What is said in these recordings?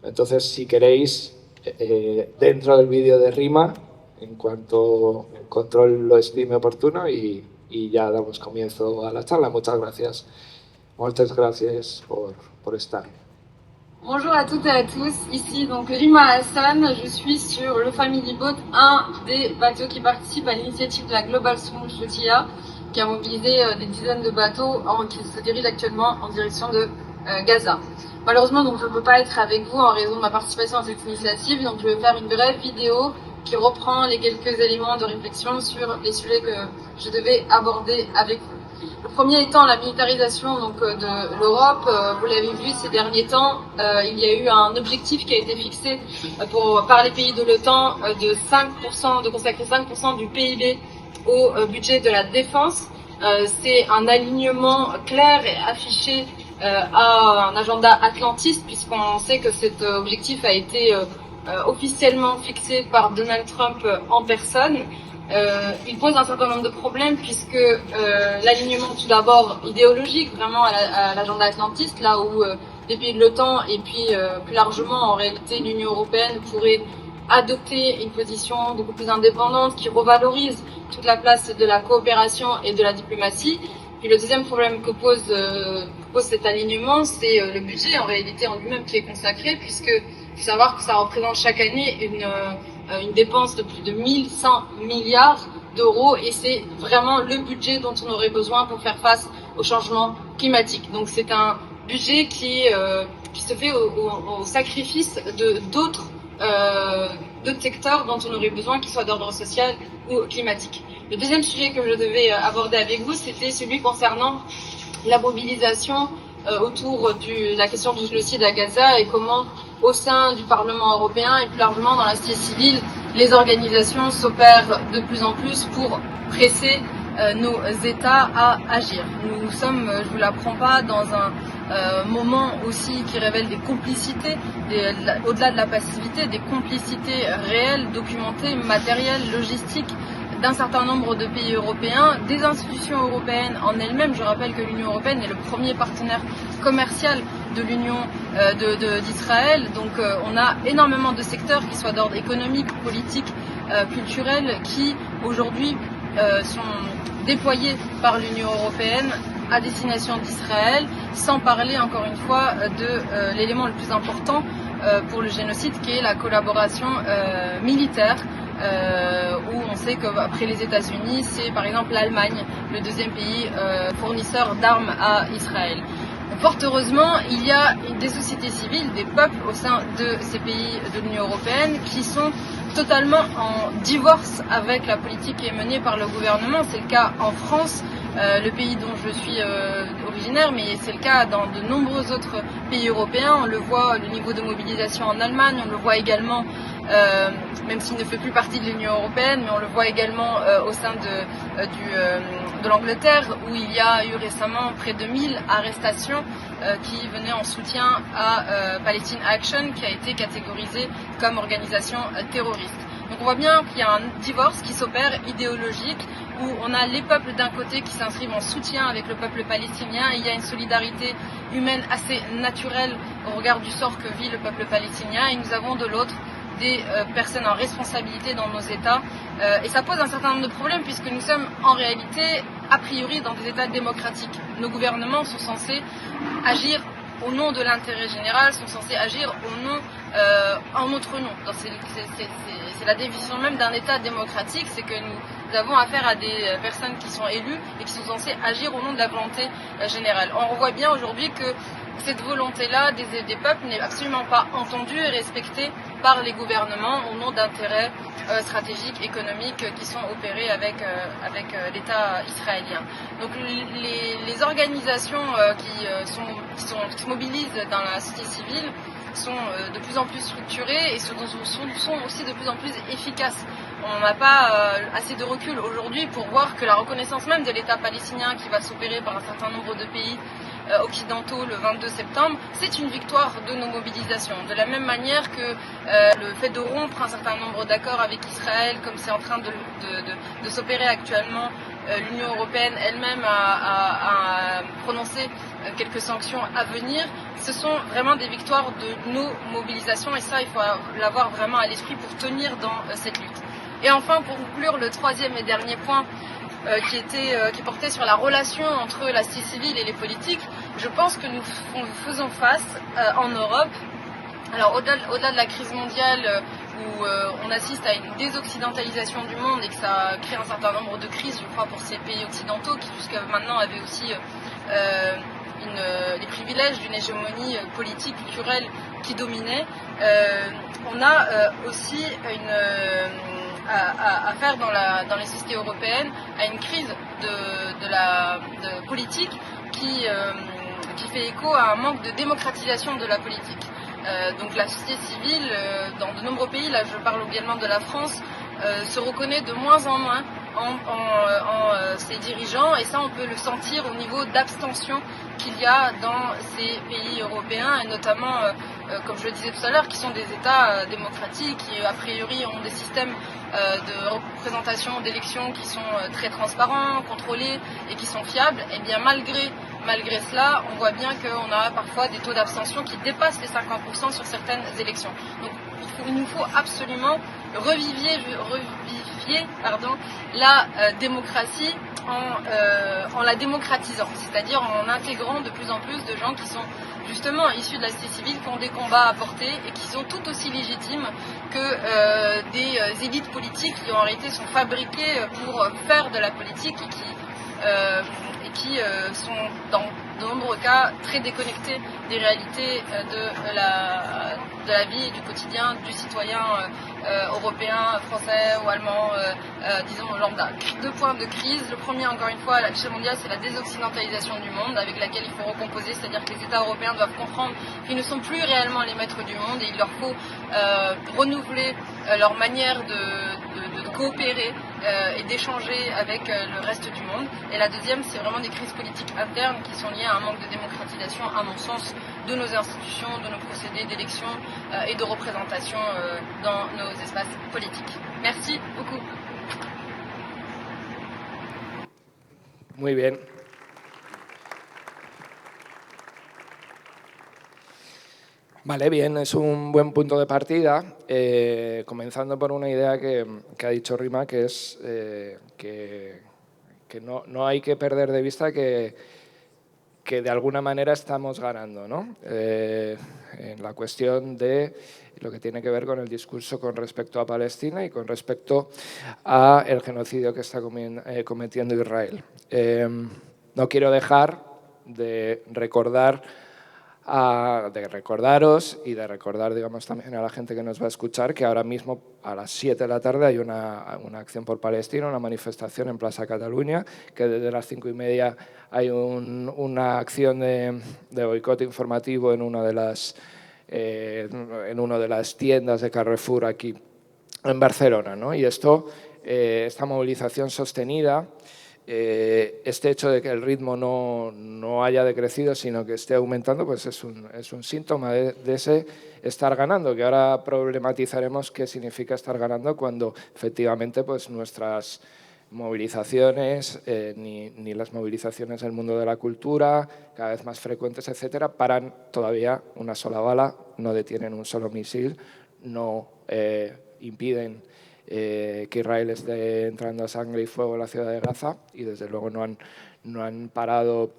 Entonces, si queréis, dentro del vídeo de Rima, en cuanto control lo estime oportuno y ya damos comienzo a la charla. Muchas gracias. Muchas gracias por estar. Bonjour à toutes et à tous, ici donc Rima Hassan, je suis sur le Family Boat, un des bateaux qui participe à l'initiative de la Global Strong Flotilla, qui a mobilisé des dizaines de bateaux qui se dirigent actuellement en direction de Gaza. Malheureusement, donc, je ne peux pas être avec vous en raison de ma participation à cette initiative, donc je vais faire une brève vidéo qui reprend les quelques éléments de réflexion sur les sujets que je devais aborder avec vous. Le premier étant la militarisation donc, de l'Europe. Vous l'avez vu ces derniers temps, il y a eu un objectif qui a été fixé par les pays de l'OTAN de consacrer 5% du PIB au budget de la défense. C'est un alignement clair et affiché à un agenda atlantiste, puisqu'on sait que cet objectif a été officiellement fixé par Donald Trump en personne. Il pose un certain nombre de problèmes puisque l'alignement tout d'abord idéologique vraiment à l'agenda atlantiste, là où les pays de l'OTAN et puis plus largement en réalité l'Union européenne pourraient adopter une position beaucoup plus indépendante qui revalorise toute la place de la coopération et de la diplomatie. Puis le deuxième problème que pose cet alignement, c'est le budget en réalité en lui-même qui est consacré, puisque il faut savoir que ça représente chaque année une dépense de plus de 1100 milliards d'euros et c'est vraiment le budget dont on aurait besoin pour faire face au changement climatique. Donc c'est un budget qui se fait au sacrifice d'autres secteurs dont on aurait besoin, qu'ils soient d'ordre social ou climatique. Le deuxième sujet que je devais aborder avec vous, c'était celui concernant la mobilisation autour de la question du génocide à Gaza et comment, au sein du Parlement européen et plus largement dans la société civile, les organisations s'opèrent de plus en plus pour presser nos États à agir. Nous sommes, je ne vous l'apprends pas, dans un moment aussi qui révèle des complicités, au-delà de la passivité, des complicités réelles, documentées, matérielles, logistiques, d'un certain nombre de pays européens, des institutions européennes en elles-mêmes. Je rappelle que l'Union européenne est le premier partenaire commercial de l'Union d'Israël. Donc on a énormément de secteurs, qui soient d'ordre économique, politique, culturel, qui aujourd'hui sont déployés par l'Union européenne à destination d'Israël, sans parler encore une fois de l'élément le plus important pour le génocide, qui est la collaboration militaire. Où on sait qu'après les États-Unis, c'est par exemple l'Allemagne, le deuxième pays fournisseur d'armes à Israël. Fort heureusement, il y a des sociétés civiles, des peuples au sein de ces pays de l'Union européenne qui sont totalement en divorce avec la politique qui est menée par le gouvernement. C'est le cas en France, le pays dont je suis originaire, mais c'est le cas dans de nombreux autres pays européens. On le voit, le niveau de mobilisation en Allemagne, on le voit également, même s'il ne fait plus partie de l'Union européenne, mais on le voit également au sein de l'Angleterre, où il y a eu récemment près de 1000 arrestations qui venaient en soutien à Palestine Action, qui a été catégorisée comme organisation terroriste. Donc on voit bien qu'il y a un divorce qui s'opère idéologique, où on a les peuples d'un côté qui s'inscrivent en soutien avec le peuple palestinien, et il y a une solidarité humaine assez naturelle au regard du sort que vit le peuple palestinien, et nous avons de l'autre des personnes en responsabilité dans nos États, et ça pose un certain nombre de problèmes puisque nous sommes en réalité a priori dans des États démocratiques. Nos gouvernements sont censés agir au nom de l'intérêt général, sont censés agir au nom, en notre nom. C'est la définition même d'un État démocratique, c'est que nous avons affaire à des personnes qui sont élues et qui sont censées agir au nom de la volonté générale. On voit bien aujourd'hui que cette volonté-là des peuples n'est absolument pas entendue et respectée par les gouvernements au nom d'intérêts stratégiques, économiques qui sont opérés avec l'État israélien. Donc les organisations qui se mobilisent dans la société civile sont de plus en plus structurées et sont aussi de plus en plus efficaces. On n'a pas assez de recul aujourd'hui pour voir que la reconnaissance même de l'État palestinien qui va s'opérer par un certain nombre de pays occidentaux le 22 septembre, c'est une victoire de nos mobilisations. De la même manière que le fait de rompre un certain nombre d'accords avec Israël, comme c'est en train de s'opérer actuellement l'Union européenne elle-même a prononcé quelques sanctions à venir. Ce sont vraiment des victoires de nos mobilisations et ça, il faut l'avoir vraiment à l'esprit pour tenir dans cette lutte. Et enfin, pour conclure, le troisième et dernier point qui portait sur la relation entre la société civile et les politiques, je pense que nous faisons face en Europe, alors au-delà de la crise mondiale où on assiste à une désoccidentalisation du monde et que ça crée un certain nombre de crises, je crois, pour ces pays occidentaux qui jusqu'à maintenant avaient aussi les privilèges d'une hégémonie politique, culturelle qui dominait, on a aussi à faire dans les sociétés européennes à une crise de politique qui fait écho à un manque de démocratisation de la politique. Donc la société civile, dans de nombreux pays, là je parle également de la France, se reconnaît de moins en moins en ses dirigeants et ça on peut le sentir au niveau d'abstention qu'il y a dans ces pays européens et notamment, comme je le disais tout à l'heure, qui sont des États démocratiques qui a priori ont des systèmes de représentation d'élections qui sont très transparents, contrôlés et qui sont fiables. Et bien malgré cela, on voit bien qu'on a parfois des taux d'abstention qui dépassent les 50% sur certaines élections. Donc il nous faut absolument revivifier la démocratie en la démocratisant, c'est-à-dire en intégrant de plus en plus de gens qui sont justement issus de la société civile, qui ont des combats à porter et qui sont tout aussi légitimes que des élites politiques qui en réalité sont fabriquées pour faire de la politique et qui sont dans de nombreux cas très déconnectés des réalités de la vie et du quotidien du citoyen européen, français ou allemand, disons lambda. Deux points de crise. Le premier, encore une fois, à l'échelle mondiale, c'est la désoccidentalisation du monde avec laquelle il faut recomposer, c'est-à-dire que les États européens doivent comprendre qu'ils ne sont plus réellement les maîtres du monde et il leur faut renouveler leur manière de coopérer et d'échanger avec le reste du monde. Et la deuxième, c'est vraiment des crises politiques internes qui sont liées à un manque de démocratisation, à mon sens, de nos institutions, de nos procédés d'élection et de représentation dans nos espaces politiques. Merci beaucoup. Muy bien. Vale, bien, es un buen punto de partida, comenzando por una idea que ha dicho Rima, que es que no hay que perder de vista que de alguna manera estamos ganando, ¿no? En la cuestión de lo que tiene que ver con el discurso con respecto a Palestina y con respecto al genocidio que está cometiendo Israel. No quiero dejar de recordaros y de recordar, digamos, también a la gente que nos va a escuchar que ahora mismo a las 7 de la tarde hay una acción por Palestina, una manifestación en Plaza Cataluña, que desde las 5:30 hay una acción de boicot informativo en una de las tiendas de Carrefour aquí en Barcelona, ¿no? Y esta movilización sostenida, este hecho de que el ritmo no haya decrecido, sino que esté aumentando, pues es un síntoma de ese estar ganando, que ahora problematizaremos qué significa estar ganando cuando efectivamente pues nuestras movilizaciones, ni las movilizaciones del mundo de la cultura, cada vez más frecuentes, etcétera, paran todavía una sola bala, no detienen un solo misil, no impiden que Israel esté entrando a sangre y fuego en la ciudad de Gaza y desde luego no han parado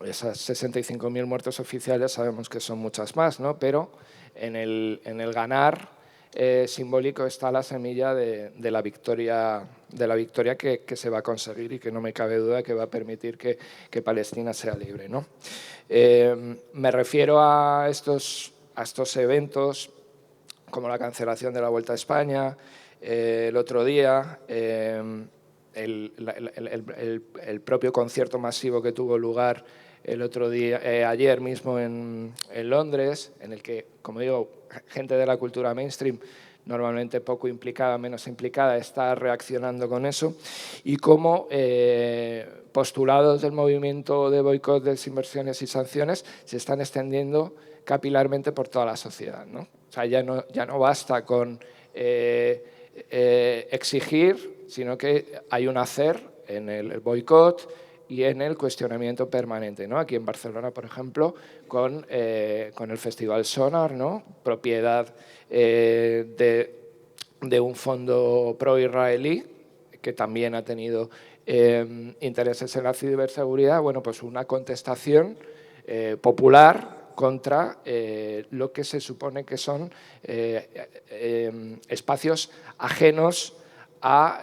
esas 65.000 muertos oficiales, sabemos que son muchas más, ¿no? Pero en el ganar simbólico está la semilla de la victoria que se va a conseguir y que no me cabe duda que va a permitir que Palestina sea libre, ¿no? Me refiero a estos eventos como la cancelación de la Vuelta a España, el otro día, el propio concierto masivo que tuvo lugar ayer mismo en Londres, en el que, como digo, gente de la cultura mainstream, normalmente poco implicada, menos implicada, está reaccionando con eso, y cómo postulados del movimiento de boicot, desinversiones y sanciones se están extendiendo capilarmente por toda la sociedad, ¿no? O sea, ya no basta con exigir, sino que hay un hacer en el boicot y en el cuestionamiento permanente, ¿no? Aquí en Barcelona, por ejemplo, con el Festival Sonar, ¿no? Propiedad de un fondo pro-israelí, que también ha tenido intereses en la ciberseguridad. Bueno, pues una contestación popular contra lo que se supone que son espacios ajenos a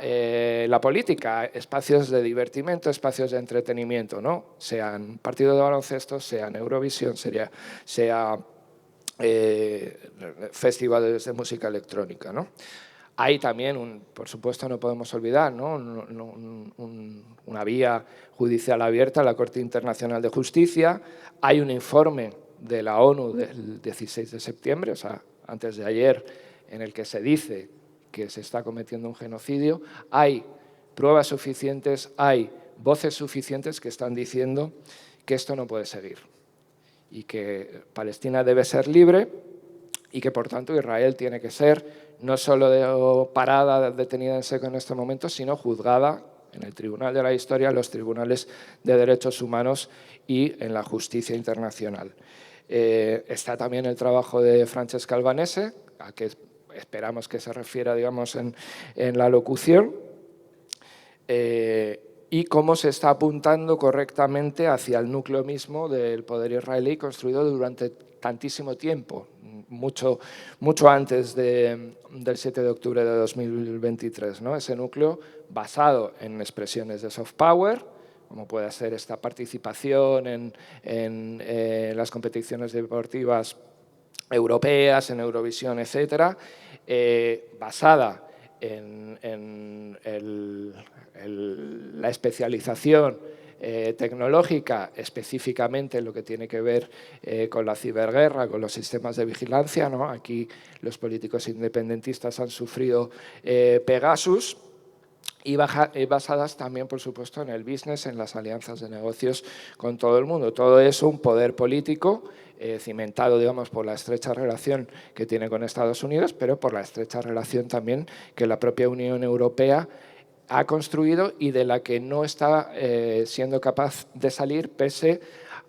la política, espacios de divertimento, espacios de entretenimiento, ¿no? Sean partidos de baloncesto, sean Eurovisión, sea festivales de música electrónica, ¿no? Hay también, por supuesto, no podemos olvidar, ¿no? Una vía judicial abierta a la Corte Internacional de Justicia. Hay un informe de la ONU del 16 de septiembre, o sea, antes de ayer, en el que se dice que se está cometiendo un genocidio. Hay pruebas suficientes, hay voces suficientes que están diciendo que esto no puede seguir y que Palestina debe ser libre y que, por tanto, Israel tiene que ser no solo parada, detenida en seco en este momento, sino juzgada en el Tribunal de la Historia, en los tribunales de derechos humanos y en la justicia internacional. Está también el trabajo de Francesca Albanese, a que esperamos que se refiera, digamos, en la locución, y cómo se está apuntando correctamente hacia el núcleo mismo del poder israelí construido durante tantísimo tiempo, mucho antes del 7 de octubre de 2023, ¿no? Ese núcleo basado en expresiones de soft power, como puede ser esta participación en las competiciones deportivas europeas, en Eurovisión, etcétera, basada en la especialización tecnológica, específicamente en lo que tiene que ver con la ciberguerra, con los sistemas de vigilancia, ¿no? Aquí los políticos independentistas han sufrido Pegasus, y basadas también, por supuesto, en el business, en las alianzas de negocios con todo el mundo. Todo eso, un poder político cimentado, digamos, por la estrecha relación que tiene con Estados Unidos, pero por la estrecha relación también que la propia Unión Europea ha construido y de la que no está siendo capaz de salir pese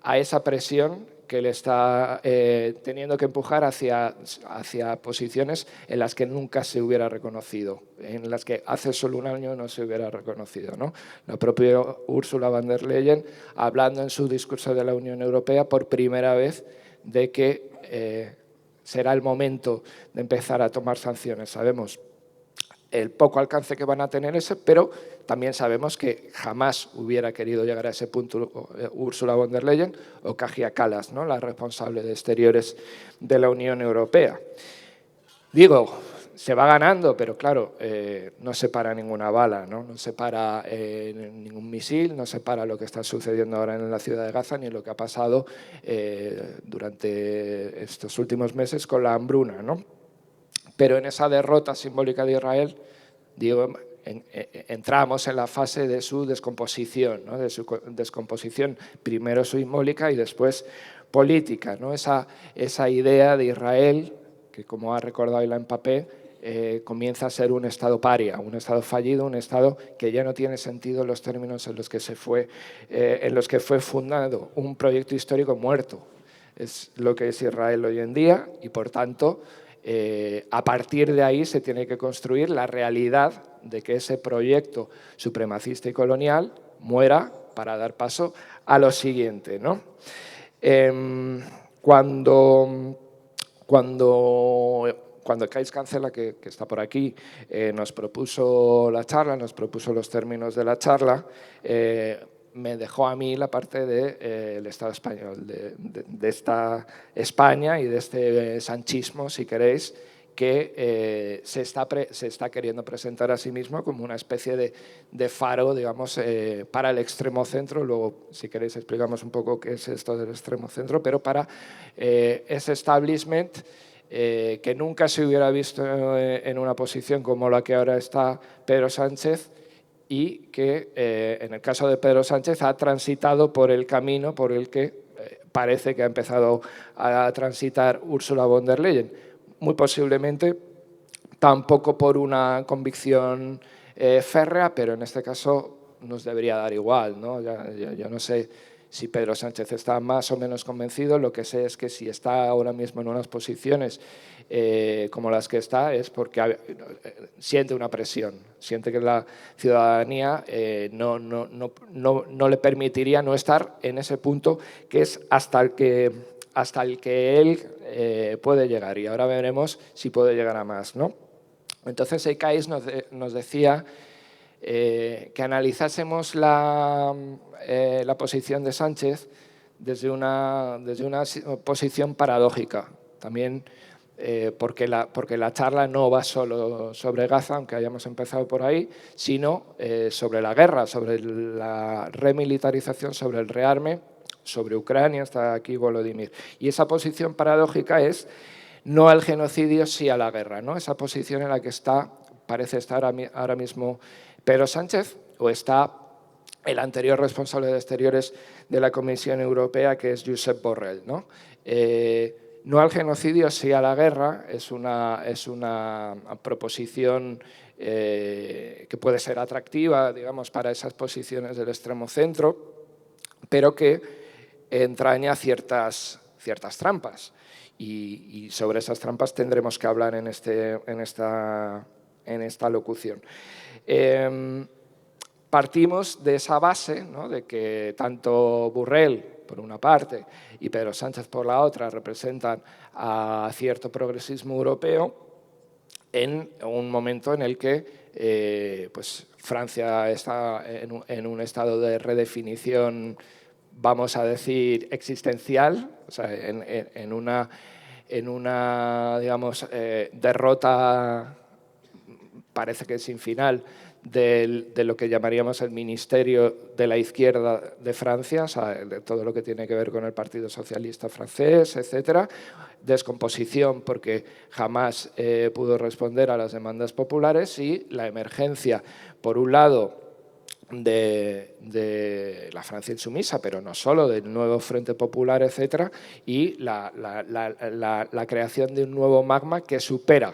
a esa presión que le está teniendo que empujar hacia posiciones en las que nunca se hubiera reconocido, en las que hace solo un año no se hubiera reconocido, ¿no? La propia Ursula von der Leyen, hablando en su discurso de la Unión Europea por primera vez de que será el momento de empezar a tomar sanciones. Sabemos el poco alcance que van a tener ese, pero también sabemos que jamás hubiera querido llegar a ese punto Ursula von der Leyen o Kaja Kallas, ¿no? La responsable de Exteriores de la Unión Europea. Digo, se va ganando, pero claro, no se para ninguna bala, no se para ningún misil, no se para lo que está sucediendo ahora en la ciudad de Gaza ni lo que ha pasado durante estos últimos meses con la hambruna, ¿no? Pero en esa derrota simbólica de Israel, digo, entramos en la fase de su descomposición, ¿no? De su descomposición primero simbólica y después política, ¿no? Esa idea de Israel, que como ha recordado Ilan Pappé, comienza a ser un Estado paria, un Estado fallido, un Estado que ya no tiene sentido en los términos en los que fue fundado, un proyecto histórico muerto. Es lo que es Israel hoy en día y, por tanto, a partir de ahí se tiene que construir la realidad de que ese proyecto supremacista y colonial muera para dar paso a lo siguiente, ¿no? Cuando Kais Cancela, que está por aquí, nos propuso la charla, nos propuso los términos de la charla, me dejó a mí la parte del Estado español, de esta España y de este sanchismo, si queréis, que se está queriendo presentar a sí mismo como una especie de faro, digamos, para el extremo centro. Luego, si queréis, explicamos un poco qué es esto del extremo centro, pero para ese establishment que nunca se hubiera visto en una posición como la que ahora está Pedro Sánchez, y que en el caso de Pedro Sánchez ha transitado por el camino por el que parece que ha empezado a transitar Ursula von der Leyen. Muy posiblemente tampoco por una convicción férrea, pero en este caso nos debería dar igual, ¿no? Yo no sé si Pedro Sánchez está más o menos convencido, lo que sé es que si está ahora mismo en unas posiciones como las que está es porque siente una presión, siente que la ciudadanía no le permitiría no estar en ese punto que es hasta el que él puede llegar, y ahora veremos si puede llegar a más, ¿no? Entonces Ekais nos decía que analizásemos la posición de Sánchez desde una posición paradójica. También porque la charla no va solo sobre Gaza, aunque hayamos empezado por ahí, sino sobre la guerra, sobre la remilitarización, sobre el rearme, sobre Ucrania, está aquí Volodymyr. Y esa posición paradójica es no al genocidio, sí a la guerra, ¿no? Esa posición en la que parece estar ahora mismo Pedro Sánchez, o está el anterior responsable de Exteriores de la Comisión Europea, que es Josep Borrell, ¿no? No al genocidio, sí a la guerra, es una proposición que puede ser atractiva, digamos, para esas posiciones del extremo centro, pero que entraña ciertas trampas. Y sobre esas trampas tendremos que hablar en esta locución. Partimos de esa base, ¿no?, de que tanto Borrell, por una parte, y Pedro Sánchez, por la otra, representan a cierto progresismo europeo en un momento en el que pues Francia está en un estado de redefinición, vamos a decir, existencial, o sea, en una digamos, derrota, parece que sin final, de lo que llamaríamos el ministerio de la izquierda de Francia, o sea, de todo lo que tiene que ver con el Partido Socialista francés, etcétera. Descomposición porque jamás pudo responder a las demandas populares, y la emergencia, por un lado, de la Francia insumisa, pero no solo, del nuevo Frente Popular, etcétera, y la creación de un nuevo magma que supera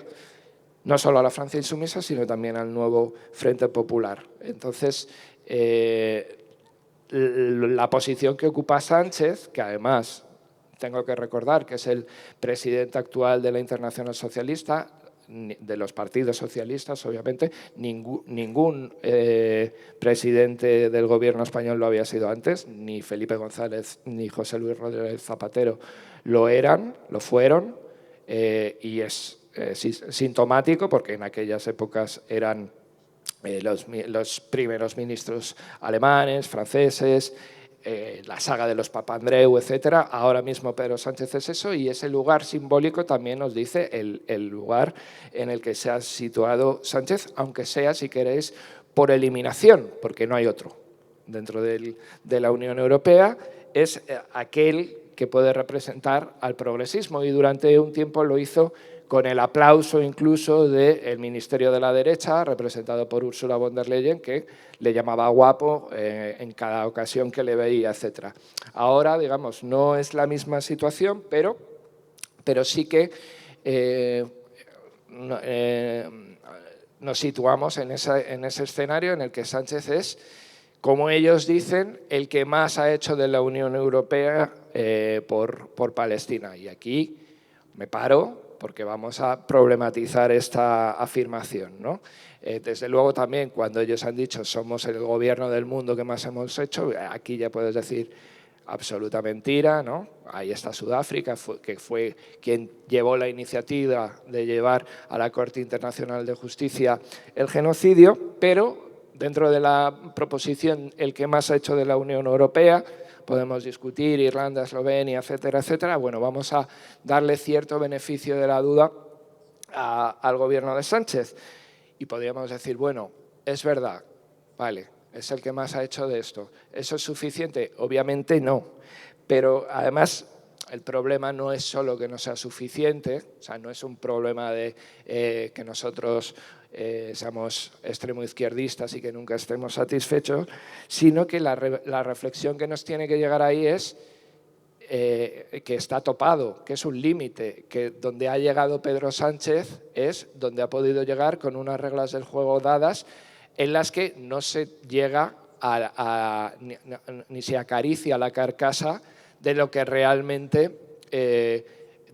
no solo a la Francia insumisa, sino también al nuevo Frente Popular. Entonces, la posición que ocupa Sánchez, que además tengo que recordar que es el presidente actual de la Internacional Socialista, de los partidos socialistas, obviamente, ningún presidente del gobierno español lo había sido antes, ni Felipe González ni José Luis Rodríguez Zapatero lo fueron, y es sintomático porque en aquellas épocas eran los primeros ministros alemanes, franceses, la saga de los Papandreou, etcétera. Ahora mismo Pedro Sánchez es eso, y ese lugar simbólico también nos dice el lugar en el que se ha situado Sánchez, aunque sea, si queréis, por eliminación, porque no hay otro. Dentro de la Unión Europea es aquel que puede representar al progresismo, y durante un tiempo lo hizo con el aplauso incluso del Ministerio de la Derecha, representado por Ursula von der Leyen, que le llamaba guapo en cada ocasión que le veía, etc. Ahora, digamos, no es la misma situación, pero sí que nos situamos en ese escenario en el que Sánchez es, como ellos dicen, el que más ha hecho de la Unión Europea por Palestina. Y aquí me paro, porque vamos a problematizar esta afirmación, ¿no? Desde luego también cuando ellos han dicho somos el gobierno del mundo que más hemos hecho, aquí ya puedes decir absoluta mentira, ¿no? Ahí está Sudáfrica, que fue quien llevó la iniciativa de llevar a la Corte Internacional de Justicia el genocidio, pero dentro de la proposición el que más ha hecho de la Unión Europea, podemos discutir Irlanda, Eslovenia, etcétera, etcétera. Bueno, vamos a darle cierto beneficio de la duda al gobierno de Sánchez. Y podríamos decir, bueno, es verdad, vale, es el que más ha hecho de esto. ¿Eso es suficiente? Obviamente no. Pero además el problema no es solo que no sea suficiente, o sea, no es un problema de que nosotros seamos extremo izquierdistas y que nunca estemos satisfechos, sino que la reflexión que nos tiene que llegar ahí es que está topado, que es un límite, que donde ha llegado Pedro Sánchez es donde ha podido llegar con unas reglas del juego dadas en las que no se llega ni se acaricia la carcasa de lo que realmente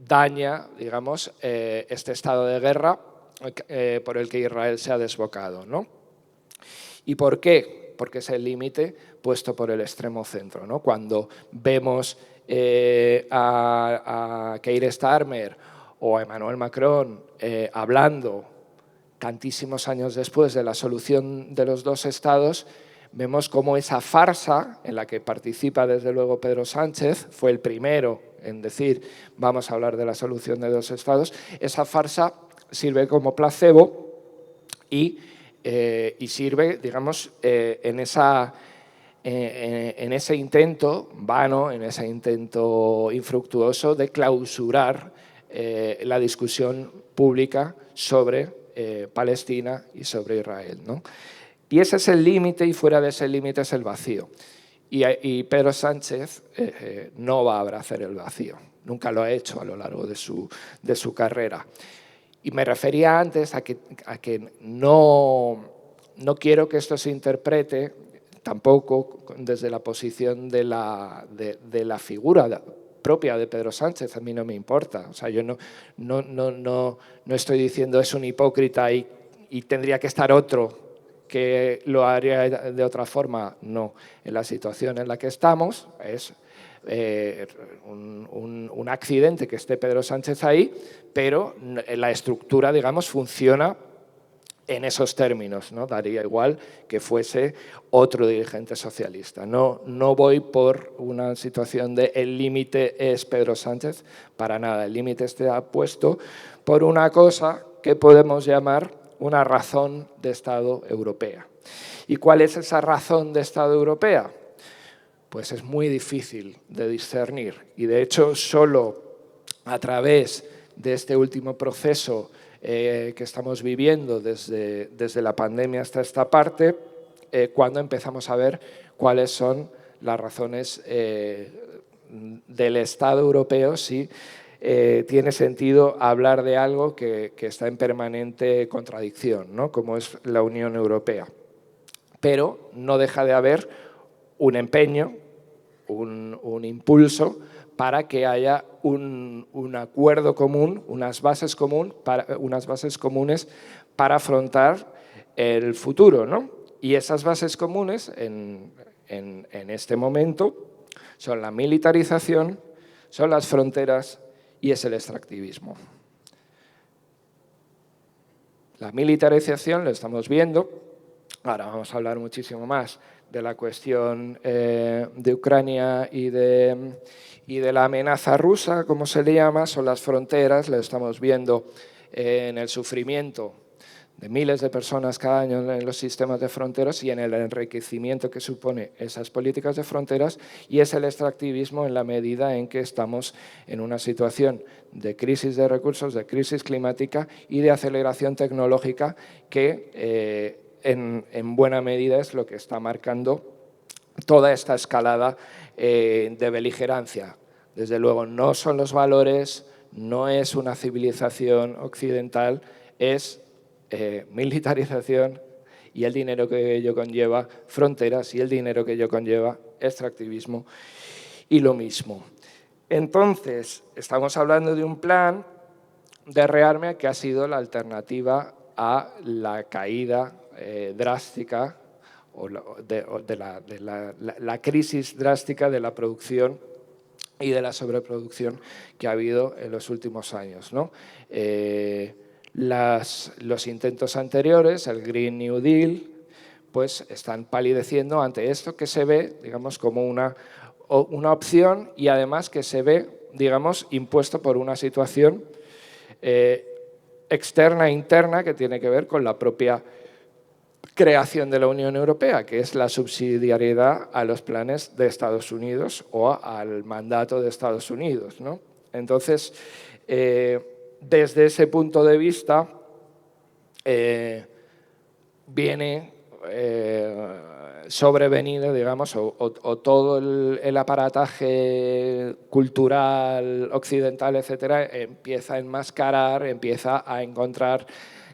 daña, digamos, este estado de guerra por el que Israel se ha desbocado, ¿no? ¿Y por qué? Porque es el límite puesto por el extremo centro, ¿no? Cuando vemos a Keir Starmer o a Emmanuel Macron hablando tantísimos años después de la solución de los dos estados, vemos cómo esa farsa en la que participa desde luego Pedro Sánchez, fue el primero en decir vamos a hablar de la solución de dos estados, esa farsa sirve como placebo y sirve, digamos, en ese intento vano, en ese intento infructuoso de clausurar la discusión pública sobre Palestina y sobre Israel, ¿no? Y ese es el límite, y fuera de ese límite es el vacío. Y Pedro Sánchez no va a abrazar el vacío, nunca lo ha hecho a lo largo de su carrera. Y me refería antes a que no quiero que esto se interprete tampoco desde la posición de la figura propia de Pedro Sánchez. A mí no me importa. O sea, yo no estoy diciendo es un hipócrita y tendría que estar otro que lo haría de otra forma. No. En la situación en la que estamos es un accidente que esté Pedro Sánchez ahí, pero la estructura, digamos, funciona en esos términos, ¿no? Daría igual que fuese otro dirigente socialista. No voy por una situación de el límite es Pedro Sánchez, para nada. El límite está puesto por una cosa que podemos llamar una razón de Estado europea. ¿Y cuál es esa razón de Estado europea? Pues es muy difícil de discernir y, de hecho, solo a través de este último proceso que estamos viviendo desde la pandemia hasta esta parte, cuando empezamos a ver cuáles son las razones del Estado europeo, si tiene sentido hablar de algo que está en permanente contradicción, ¿no? Como es la Unión Europea. Pero no deja de haber un empeño, un impulso para que haya un acuerdo común, unas bases comunes para afrontar el futuro, ¿no? Y esas bases comunes en este momento son la militarización, son las fronteras y es el extractivismo. La militarización lo estamos viendo. Ahora vamos a hablar muchísimo más de la cuestión de Ucrania y de la amenaza rusa, como se le llama, son las fronteras. Lo estamos viendo en el sufrimiento de miles de personas cada año en los sistemas de fronteras y en el enriquecimiento que supone esas políticas de fronteras, y es el extractivismo en la medida en que estamos en una situación de crisis de recursos, de crisis climática y de aceleración tecnológica que en buena medida es lo que está marcando toda esta escalada de beligerancia. Desde luego no son los valores, no es una civilización occidental, es militarización y el dinero que ello conlleva, fronteras y el dinero que ello conlleva, extractivismo y lo mismo. Entonces, estamos hablando de un plan de rearme que ha sido la alternativa a la caída drástica o de la crisis drástica de la producción y de la sobreproducción que ha habido en los últimos años, ¿no? Los intentos anteriores, el Green New Deal, pues están palideciendo ante esto que se ve, digamos, como una opción y además que se ve, digamos, impuesto por una situación externa e interna que tiene que ver con la propia creación de la Unión Europea, que es la subsidiariedad a los planes de Estados Unidos o al mandato de Estados Unidos, ¿no? Entonces, desde ese punto de vista, viene sobrevenido, digamos, o todo el aparataje cultural occidental, etcétera, empieza a enmascarar, empieza a encontrar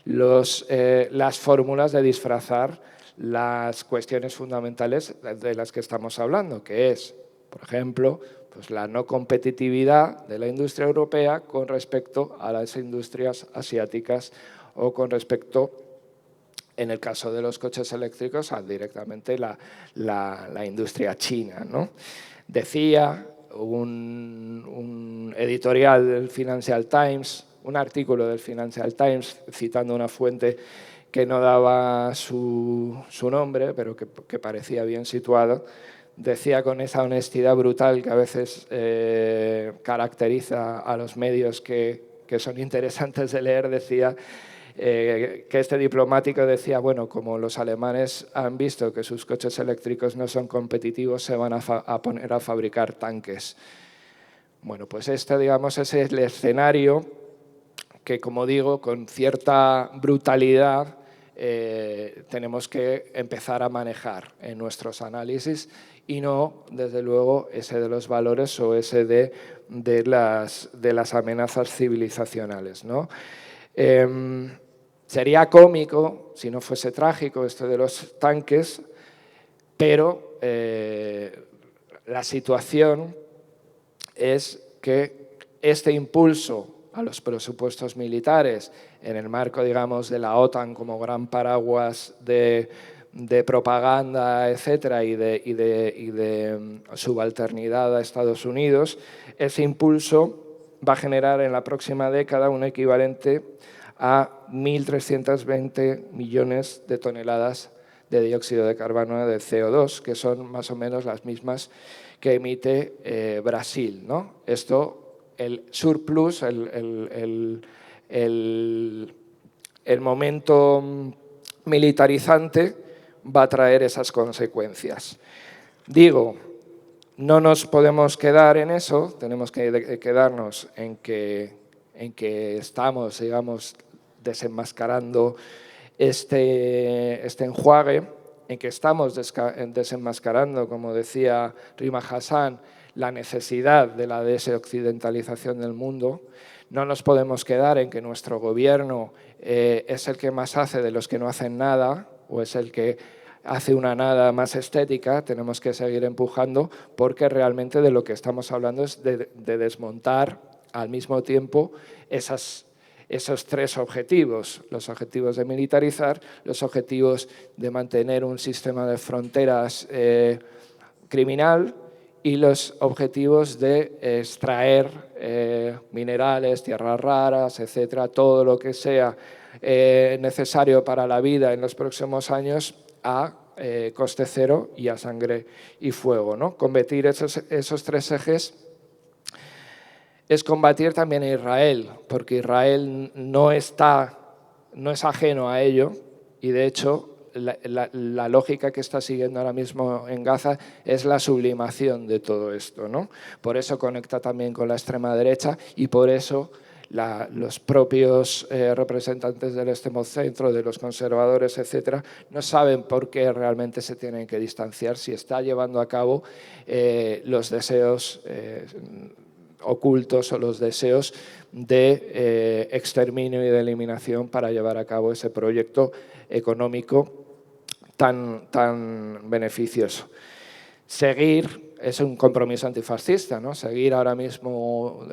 las fórmulas de disfrazar las cuestiones fundamentales de las que estamos hablando, que es, por ejemplo, pues la no competitividad de la industria europea con respecto a las industrias asiáticas o con respecto, en el caso de los coches eléctricos, a directamente la industria china, ¿no? Decía un editorial del Financial Times, un artículo del Financial Times, citando una fuente que no daba su nombre, pero que parecía bien situado, decía con esa honestidad brutal que a veces caracteriza a los medios que son interesantes de leer, decía que este diplomático decía, bueno, como los alemanes han visto que sus coches eléctricos no son competitivos, se van a poner a fabricar tanques. Bueno, pues este, digamos, es el escenario que, como digo, con cierta brutalidad tenemos que empezar a manejar en nuestros análisis y no, desde luego, ese de los valores o ese de las amenazas civilizacionales, ¿no? Sería cómico, si no fuese trágico, esto de los tanques, pero la situación es que este impulso a los presupuestos militares en el marco, digamos, de la OTAN como gran paraguas de propaganda, etcétera, y de subalternidad a Estados Unidos, ese impulso va a generar en la próxima década un equivalente a 1.320 millones de toneladas de dióxido de carbono de CO2, que son más o menos las mismas que emite Brasil, ¿no? Esto, el surplus, el momento militarizante va a traer esas consecuencias. Digo, no nos podemos quedar en eso, tenemos que quedarnos en que estamos, digamos, desenmascarando este enjuague, en que estamos desenmascarando, como decía Rima Hassan, la necesidad de la desoccidentalización del mundo. No nos podemos quedar en que nuestro gobierno es el que más hace de los que no hacen nada o es el que hace una nada más estética. Tenemos que seguir empujando porque realmente de lo que estamos hablando es de desmontar al mismo tiempo esos tres objetivos, los objetivos de militarizar, los objetivos de mantener un sistema de fronteras criminal y los objetivos de extraer minerales, tierras raras, etcétera, todo lo que sea necesario para la vida en los próximos años a coste cero y a sangre y fuego, ¿no? Combatir esos tres ejes es combatir también a Israel, porque Israel no es ajeno a ello y, de hecho, la lógica que está siguiendo ahora mismo en Gaza es la sublimación de todo esto, ¿no? Por eso conecta también con la extrema derecha y por eso los propios representantes del extremo centro, de los conservadores, etcétera, no saben por qué realmente se tienen que distanciar si está llevando a cabo los deseos ocultos o los deseos de exterminio y de eliminación para llevar a cabo ese proyecto económico tan beneficioso. Seguir es un compromiso antifascista, ¿no? Seguir ahora mismo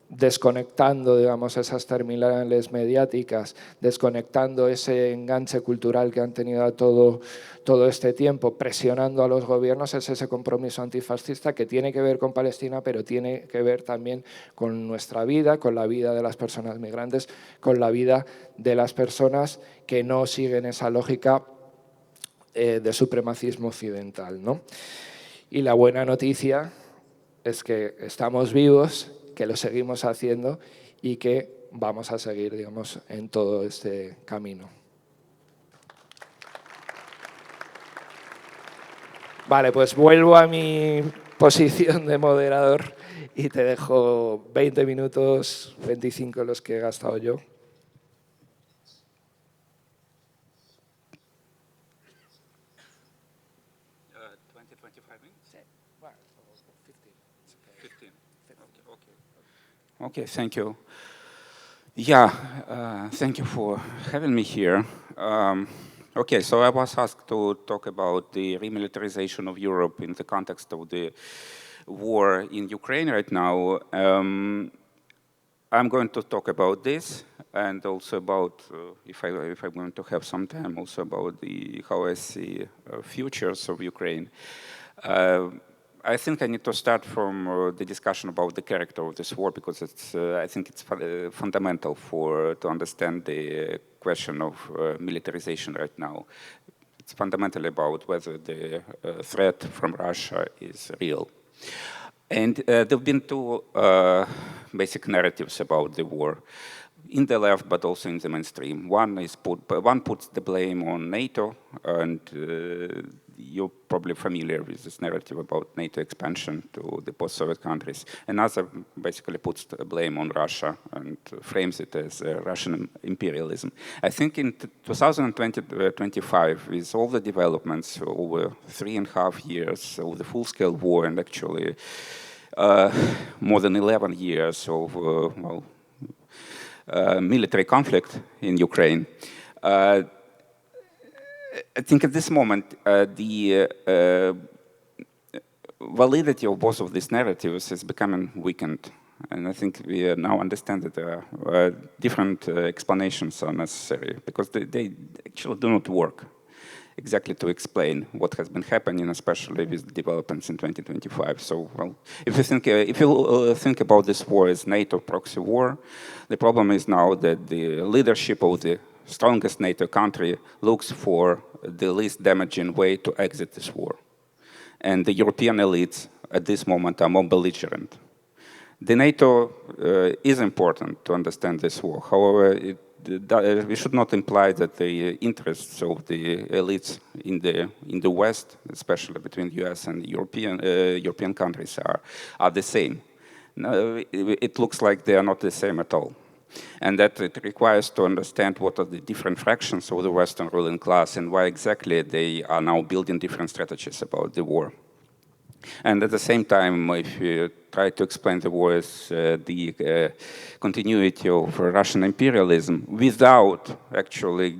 desconectando, digamos, esas terminales mediáticas, desconectando ese enganche cultural que han tenido todo este tiempo, presionando a los gobiernos, es ese compromiso antifascista que tiene que ver con Palestina, pero tiene que ver también con nuestra vida, con la vida de las personas migrantes, con la vida de las personas que no siguen esa lógica de supremacismo occidental, ¿no? Y la buena noticia es que estamos vivos, que lo seguimos haciendo y que vamos a seguir, digamos, en todo este camino. Vale, pues vuelvo a mi posición de moderador y te dejo 20 minutos, 25 los que he gastado yo. Okay, thank you. Yeah, thank you for having me here. Okay, so I was asked to talk about the remilitarization of Europe in the context of the war in Ukraine right now. I'm going to talk about this and also about, if I'm going to have some time, also about how I see futures of Ukraine. I think I need to start from the discussion about the character of this war because I think it's fundamental to understand the question of militarization right now. It's fundamentally about whether the threat from Russia is real. And there have been two basic narratives about the war in the left, but also in the mainstream. One puts the blame on NATO, and you're probably familiar with this narrative about NATO expansion to the post-Soviet countries. Another basically puts the blame on Russia and frames it as Russian imperialism. I think in 2025, with all the developments over 3.5 years of the full-scale war and actually more than 11 years of military conflict in Ukraine, I think at this moment, the validity of both of these narratives is becoming weakened. And I think we now understand that there are different explanations are necessary because they actually do not work exactly to explain what has been happening, especially with developments in 2025. So, well, if you think about this war as NATO proxy war, the problem is now that the leadership of the strongest NATO country looks for the least damaging way to exit this war. And the European elites at this moment are more belligerent. The NATO is important to understand this war. However, we should not imply that the interests of the elites in the West, especially between the US and European countries, are the same. No, it looks like they are not the same at all. And that it requires to understand what are the different fractions of the Western ruling class and why exactly they are now building different strategies about the war. And at the same time, if you try to explain the war as the continuity of Russian imperialism without actually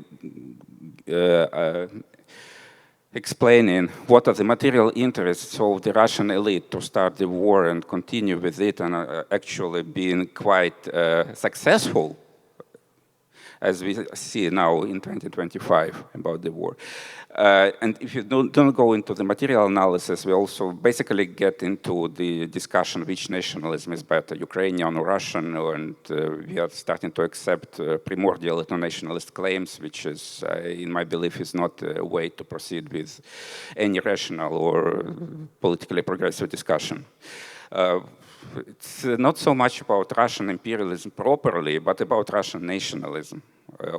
explaining what are the material interests of the Russian elite to start the war and continue with it and actually being quite successful, as we see now in 2025 about the war. And if you don't go into the material analysis, we also basically get into the discussion which nationalism is better, Ukrainian or Russian, and we are starting to accept primordial ethno-nationalist claims, which is, in my belief, is not a way to proceed with any rational or politically progressive discussion. It's not so much about Russian imperialism properly, but about Russian nationalism.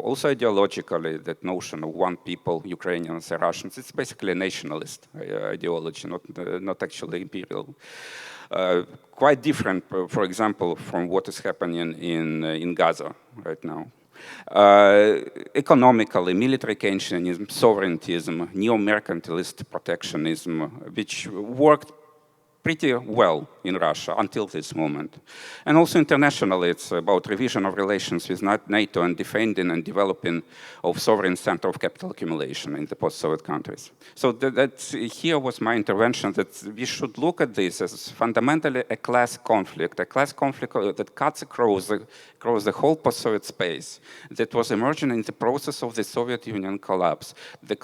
Also ideologically, that notion of one people, Ukrainians and Russians, it's basically a nationalist ideology, not actually imperial. Quite different, for example, from what is happening in Gaza right now. Economically, military Keynesianism, sovereigntism, neo-mercantilist protectionism, which worked pretty well in Russia until this moment. And also internationally, it's about revision of relations with NATO and defending and developing of sovereign center of capital accumulation in the post-Soviet countries. So here was my intervention that we should look at this as fundamentally a class conflict that cuts across the whole post-Soviet space that was emerging in the process of the Soviet Union collapse. The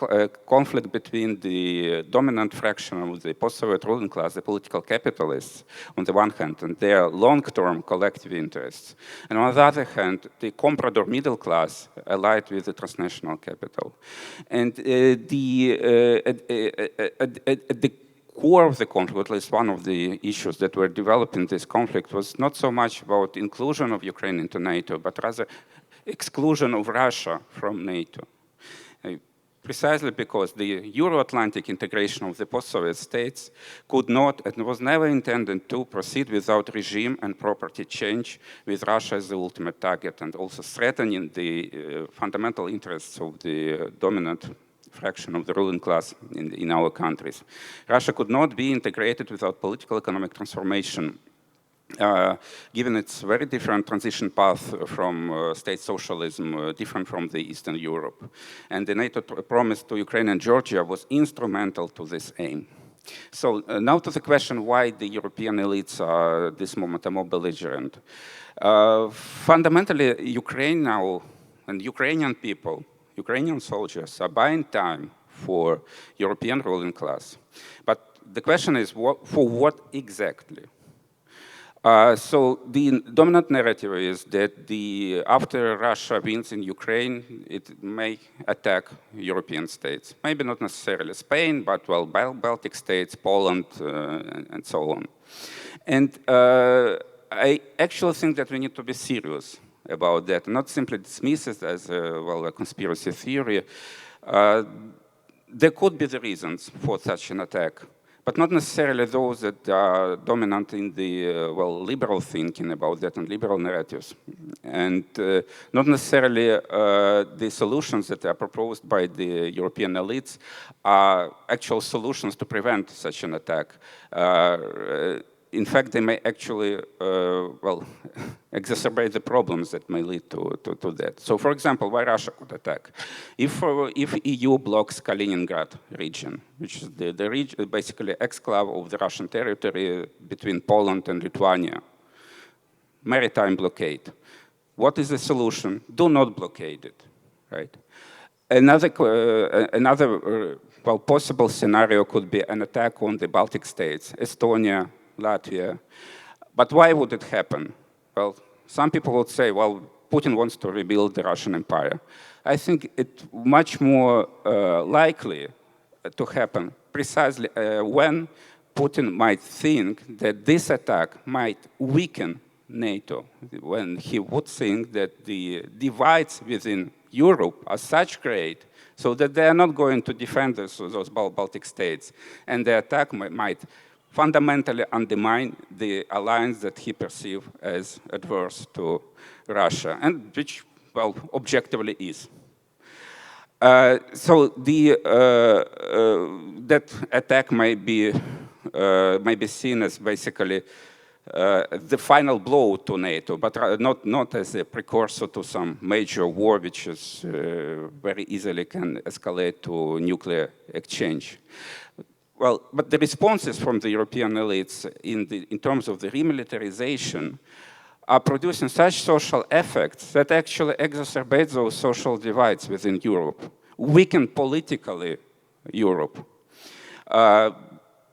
conflict between the dominant fraction of the post-Soviet ruling class, the political capitalists, on the one hand, and their long-term collective interests. And on the other hand, the comprador middle class allied with the transnational capital. And at the core of the conflict, at least one of the issues that were developing this conflict, was not so much about inclusion of Ukraine into NATO, but rather exclusion of Russia from NATO. Precisely because the Euro-Atlantic integration of the post-Soviet states could not and was never intended to proceed without regime and property change, with Russia as the ultimate target and also threatening the fundamental interests of the dominant fraction of the ruling class in our countries. Russia could not be integrated without political economic transformation given its very different transition path from state socialism, different from the Eastern Europe. And the NATO promise to Ukraine and Georgia was instrumental to this aim. So now to the question why the European elites are at this moment more belligerent. Fundamentally, Ukraine now and Ukrainian people, Ukrainian soldiers are buying time for European ruling class. But the question is, for what exactly? So the dominant narrative is that after Russia wins in Ukraine, it may attack European states. Maybe not necessarily Spain, but well, Baltic states, Poland, and so on. And I actually think that we need to be serious about that, not simply dismiss it as a conspiracy theory. There could be the reasons for such an attack, but not necessarily those that are dominant in the, liberal thinking about that and liberal narratives. And not necessarily the solutions that are proposed by the European elites are actual solutions to prevent such an attack. In fact, they may actually, exacerbate the problems that may lead to that. So, for example, why Russia could attack? If EU blocks Kaliningrad region, which is the region, basically exclave of the Russian territory between Poland and Lithuania, maritime blockade. What is the solution? Do not blockade it, right? Another possible scenario could be an attack on the Baltic states, Estonia, Latvia. But why would it happen? Well, some people would say, well, Putin wants to rebuild the Russian Empire. I think it's much more likely to happen precisely when Putin might think that this attack might weaken NATO, when he would think that the divides within Europe are such great so that they are not going to defend those Baltic states, and the attack might fundamentally undermine the alliance that he perceived as adverse to Russia, and which, well, objectively is. So that attack may be seen as basically the final blow to NATO, but not as a precursor to some major war, which is very easily can escalate to nuclear exchange. Well, but the responses from the European elites in terms of the remilitarization are producing such social effects that actually exacerbate those social divides within Europe, weaken politically Europe.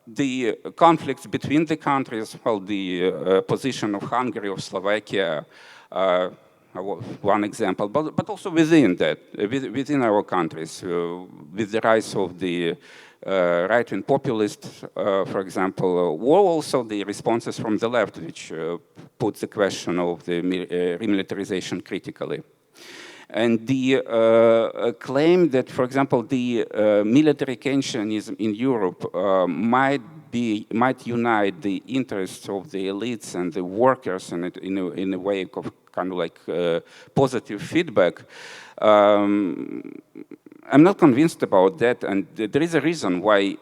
The conflicts between the countries, well, the position of Hungary or Slovakia, one example, but also within that, within our countries, with the rise of the right-wing populists, for example, were also the responses from the left, which put the question of the remilitarization critically. And the claim that, for example, the military tensionism in Europe might unite the interests of the elites and the workers in a way of kind of like positive feedback. I'm not convinced about that, and there is a reason why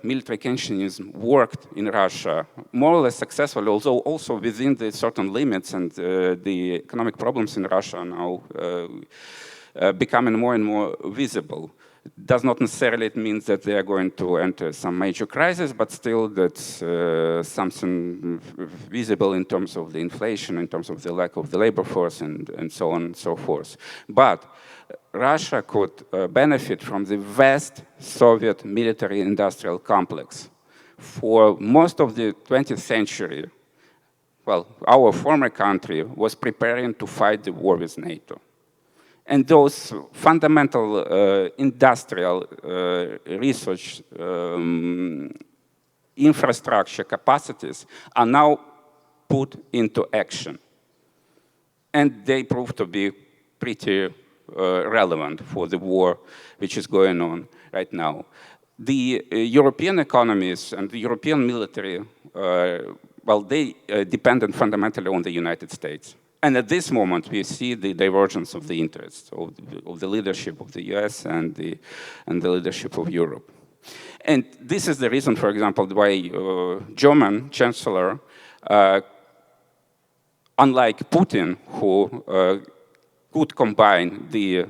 military tensionism worked in Russia more or less successfully, although also within the certain limits, and the economic problems in Russia are now becoming more and more visible. It does not necessarily mean that they are going to enter some major crisis, but still that's something visible in terms of the inflation, in terms of the lack of the labor force, and so on and so forth. But Russia could benefit from the vast Soviet military-industrial complex. For most of the 20th century, well, our former country was preparing to fight the war with NATO. And those fundamental industrial research infrastructure capacities are now put into action. And they prove to be pretty relevant for the war which is going on right now. The European economies and the European military, well, they depended fundamentally on the United States. And at this moment, we see the divergence of the interests of the leadership of the US and the leadership of Europe. And this is the reason, for example, why German Chancellor unlike Putin, who could combine the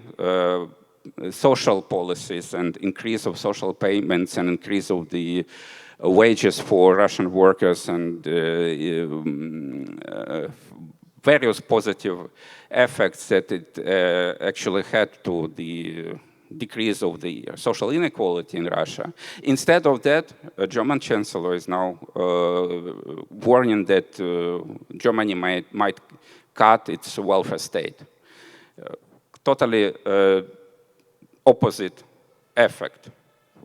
social policies and increase of social payments and increase of the wages for Russian workers and various positive effects that it actually had to the decrease of the social inequality in Russia. Instead of that, a German chancellor is now warning that Germany might cut its welfare state. Totally opposite effect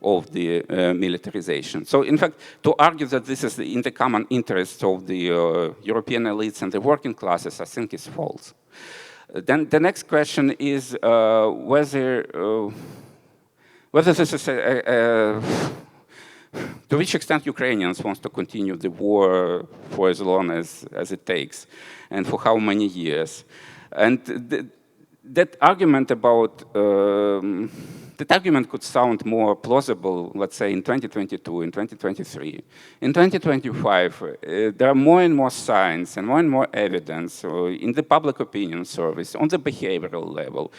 of the militarization. So in fact, to argue that this is in the common interest of the European elites and the working classes, I think is false. Then the next question is whether this is to which extent Ukrainians want to continue the war for as long as it takes, and for how many years. And that argument could sound more plausible, let's say, in 2022, in 2023. In 2025, there are more and more signs and more evidence in the public opinion surveys, on the behavioral level,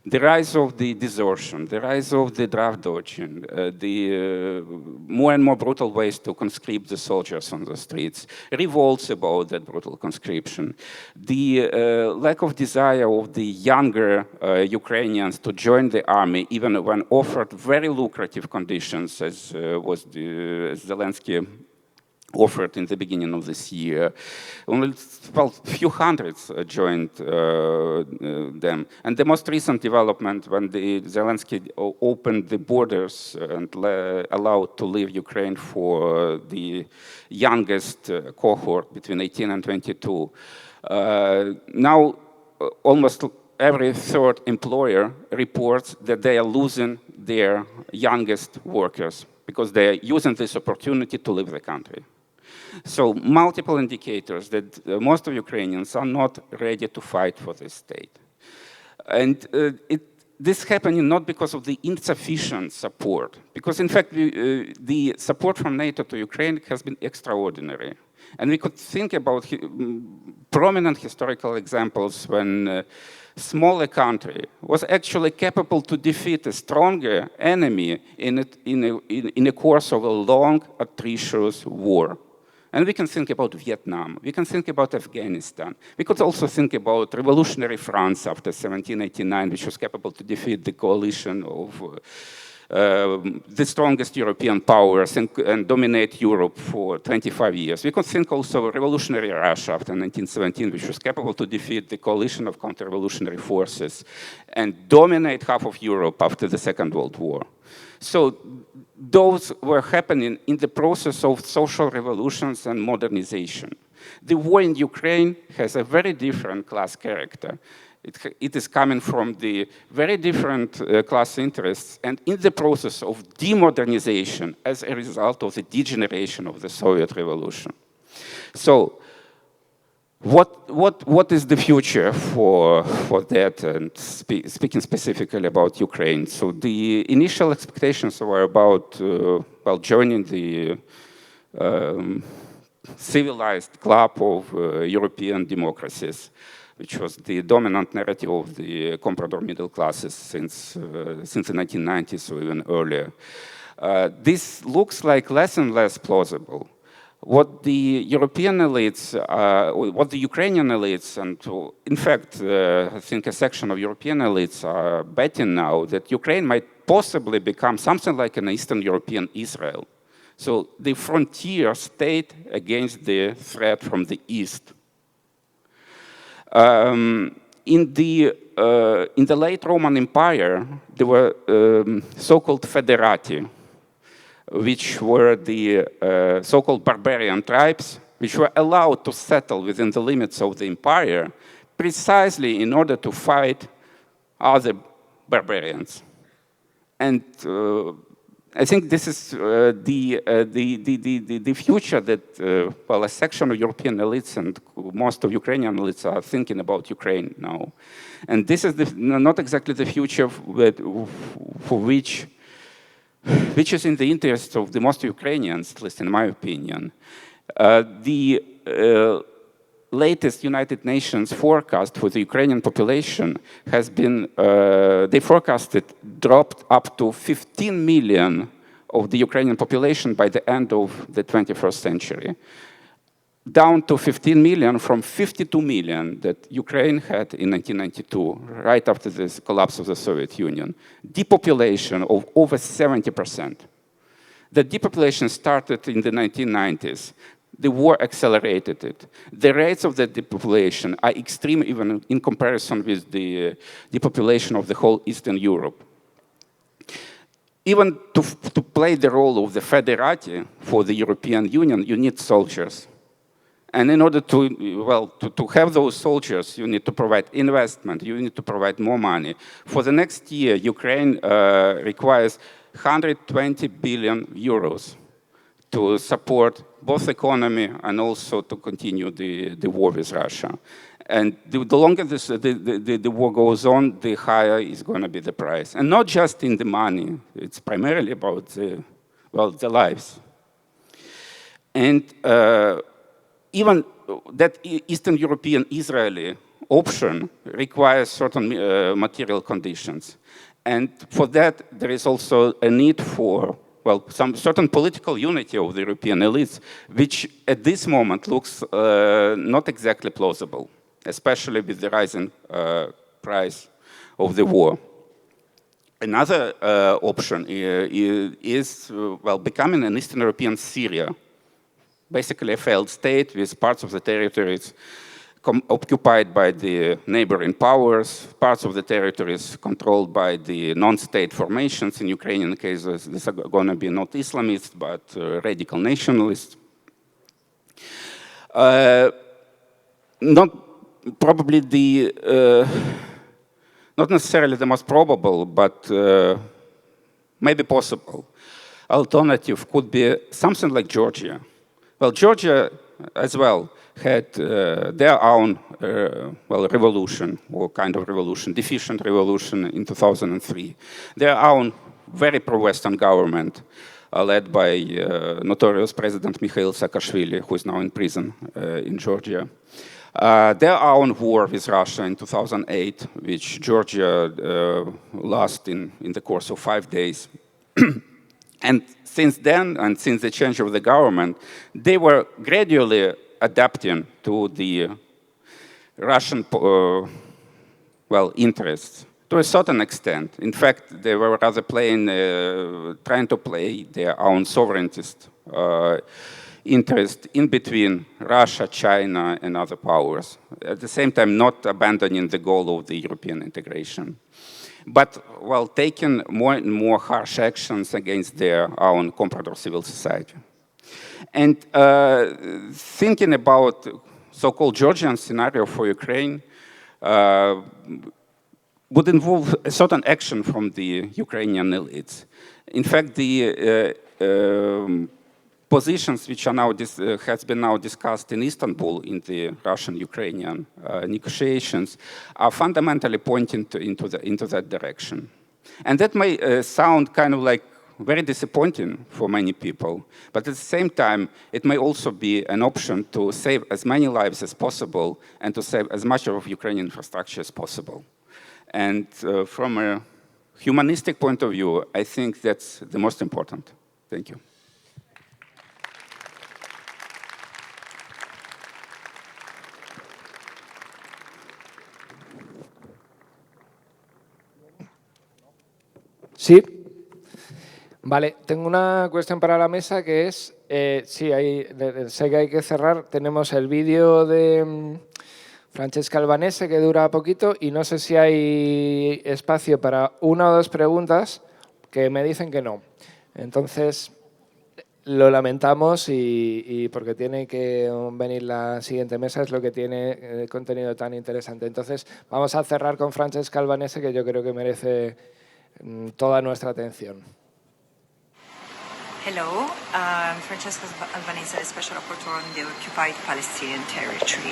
the rise of the desertion, the rise of the draft dodging, the more and more brutal ways to conscript the soldiers on the streets, revolts about that brutal conscription, the lack of desire of the younger Ukrainians to join the army, even when offered very lucrative conditions, as Zelensky offered in the beginning of this year. Only a few hundreds joined them. And the most recent development, when Zelensky opened the borders and allowed to leave Ukraine for the youngest cohort between 18 and 22. Now, almost every third employer reports that they are losing their youngest workers because they are using this opportunity to leave the country. So multiple indicators that most of Ukrainians are not ready to fight for this state. And this happening not because of the insufficient support, because in fact the support from NATO to Ukraine has been extraordinary. And we could think about prominent historical examples when smaller country was actually capable to defeat a stronger enemy in a course of a long, atrocious war. And we can think about Vietnam. We can think about Afghanistan. We could also think about revolutionary France after 1789, which was capable to defeat the coalition of the strongest European powers and dominate Europe for 25 years. We could think also of revolutionary Russia after 1917, which was capable to defeat the coalition of counter-revolutionary forces and dominate half of Europe after the Second World War. So those were happening in the process of social revolutions and modernization. The war in Ukraine has a very different class character. It is coming from the very different class interests and in the process of demodernization as a result of the degeneration of the Soviet Revolution. So what is the future for that, and speaking specifically about Ukraine? So the initial expectations were about joining the civilized club of European democracies, which was the dominant narrative of the comprador middle classes since the 1990s or even earlier. This looks like less and less plausible. What the European elites, what the Ukrainian elites, and in fact, I think a section of European elites are betting now that Ukraine might possibly become something like an Eastern European Israel. So the frontier state against the threat from the East. In the late Roman Empire, there were so-called federati, which were the so-called barbarian tribes, which were allowed to settle within the limits of the empire precisely in order to fight other barbarians. And I think this is the future that, well, a section of European elites and most of Ukrainian elites are thinking about Ukraine now. And this is not exactly the future for which is in the interest of the most Ukrainians, at least in my opinion. The latest United Nations forecast for the Ukrainian population has been, they forecasted dropped up to 15 million of the Ukrainian population by the end of the 21st century, down to 15 million from 52 million that Ukraine had in 1992, right after the collapse of the Soviet Union. Depopulation of over 70%. The depopulation started in the 1990s. The war accelerated it. The rates of the depopulation are extreme even in comparison with the depopulation of the whole Eastern Europe. Even to play the role of the federati for the European Union, you need soldiers. And in order to have those soldiers, you need to provide investment, you need to provide more money. For the next year, Ukraine requires 120 billion euros to support both economy and also to continue the war with Russia. And the longer the war goes on, the higher is going to be the price. And not just in the money, it's primarily about the lives. And even that Eastern European Israeli option requires certain material conditions. And for that, there is also a need for, some certain political unity of the European elites, which at this moment looks not exactly plausible, especially with the rising price of the war. Another option is becoming an Eastern European Syria, basically a failed state with parts of the territories occupied by the neighboring powers, parts of the territories controlled by the non-state formations. In Ukrainian cases, these are going to be not Islamists, but radical nationalists. Not necessarily the most probable, but maybe possible alternative could be something like Georgia. Well, Georgia as well had their own revolution, or kind of revolution, deficient revolution in 2003. Their own very pro-Western government led by notorious President Mikhail Saakashvili, who is now in prison in Georgia. Their own war with Russia in 2008, which Georgia lost in the course of 5 days. And since then, and since the change of the government, they were gradually adapting to the Russian interests to a certain extent. In fact, they were rather trying to play their own sovereigntist interest in between Russia, China, and other powers. At the same time, not abandoning the goal of the European integration, but while taking more and more harsh actions against their own comprador civil society. And thinking about so-called Georgian scenario for Ukraine would involve a certain action from the Ukrainian elites. In fact, the positions which are now has been now discussed in Istanbul in the Russian-Ukrainian negotiations are fundamentally pointing into that direction. And that may sound kind of like very disappointing for many people, but at the same time, it may also be an option to save as many lives as possible and to save as much of Ukrainian infrastructure as possible. And from a humanistic point of view, I think that's the most important. Thank you. Sí. Vale, tengo una cuestión para la mesa que es, sí, sé que hay que cerrar, tenemos el vídeo de Francesca Albanese que dura poquito y no sé si hay espacio para una o dos preguntas que me dicen que no. Entonces, lo lamentamos y porque tiene que venir la siguiente mesa, es lo que tiene contenido tan interesante. Entonces, vamos a cerrar con Francesca Albanese, que yo creo que merece toda nuestra atención. Hello, I'm Francesca Albanese, Special Rapporteur on the occupied Palestinian territory.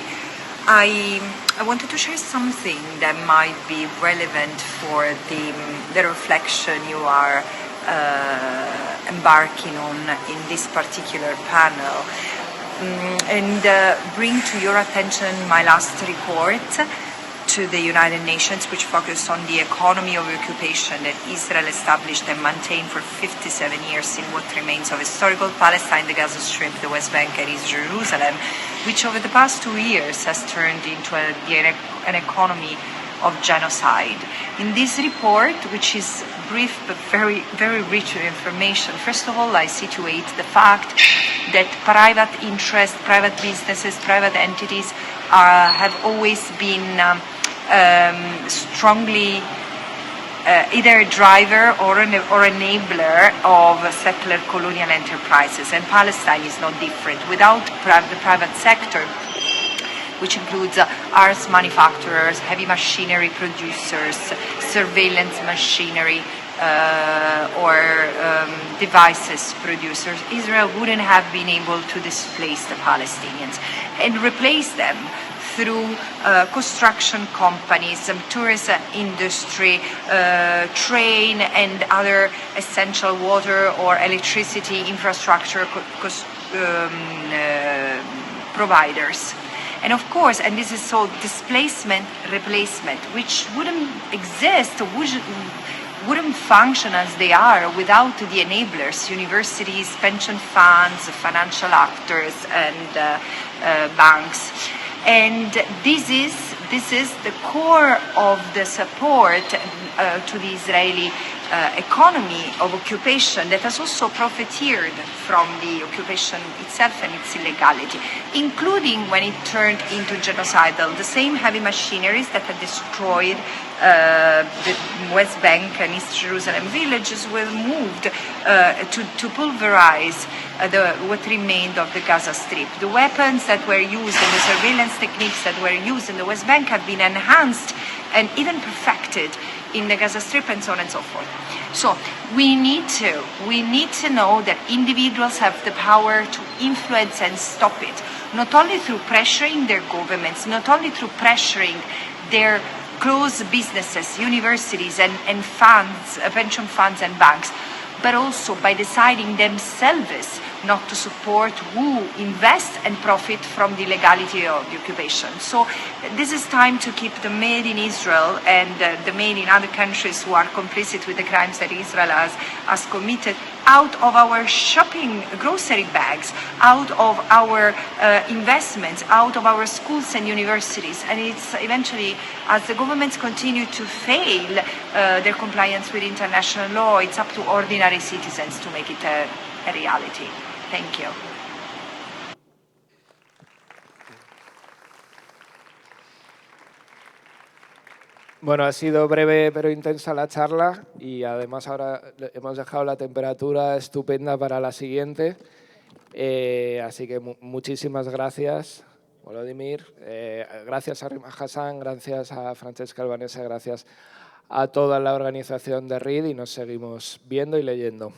I wanted to share something that might be relevant for the reflection you are embarking on in this particular panel. and bring to your attention my last report to the United Nations, which focused on the economy of occupation that Israel established and maintained for 57 years in what remains of historical Palestine, the Gaza Strip, the West Bank, and East Jerusalem, which over the past 2 years has turned into an economy of genocide. In this report, which is brief but very, very rich with information, first of all, I situate the fact that private interests, private businesses, private entities have always been strongly either a driver or enabler of settler colonial enterprises, and Palestine is no different. Without the private sector, which includes arms manufacturers, heavy machinery producers, surveillance machinery, or devices producers, Israel wouldn't have been able to displace the Palestinians and replace them through construction companies, tourism industry, train and other essential water or electricity infrastructure providers. And of course, and this is so displacement, replacement, which wouldn't exist, wouldn't function as they are without the enablers, universities, pension funds, financial actors, and banks. And this is the core of the support to the Israeli economy of occupation that has also profiteered from the occupation itself and its illegality, including when it turned into genocidal. The same heavy machineries that had destroyed the West Bank and East Jerusalem villages were moved to pulverize what remained of the Gaza Strip. The weapons that were used and the surveillance techniques that were used in the West Bank have been enhanced and even perfected in the Gaza Strip, and so on and so forth. So we need to know that individuals have the power to influence and stop it, not only through pressuring their governments, not only through pressuring their close businesses, universities and funds, pension funds and banks, but also by deciding themselves not to support who invest and profit from the legality of the occupation. So this is time to keep the made in Israel and the made in other countries who are complicit with the crimes that Israel has committed out of our shopping grocery bags, out of our investments, out of our schools and universities. And it's eventually, as the governments continue to fail their compliance with international law, it's up to ordinary citizens to make it a reality. Thank you. Bueno, ha sido breve pero intensa la charla y además ahora hemos dejado la temperatura estupenda para la siguiente. Así que muchísimas gracias, Volodymyr. Gracias a Rima Hassan, gracias a Francesca Albanese, gracias a toda la organización de RID y nos seguimos viendo y leyendo.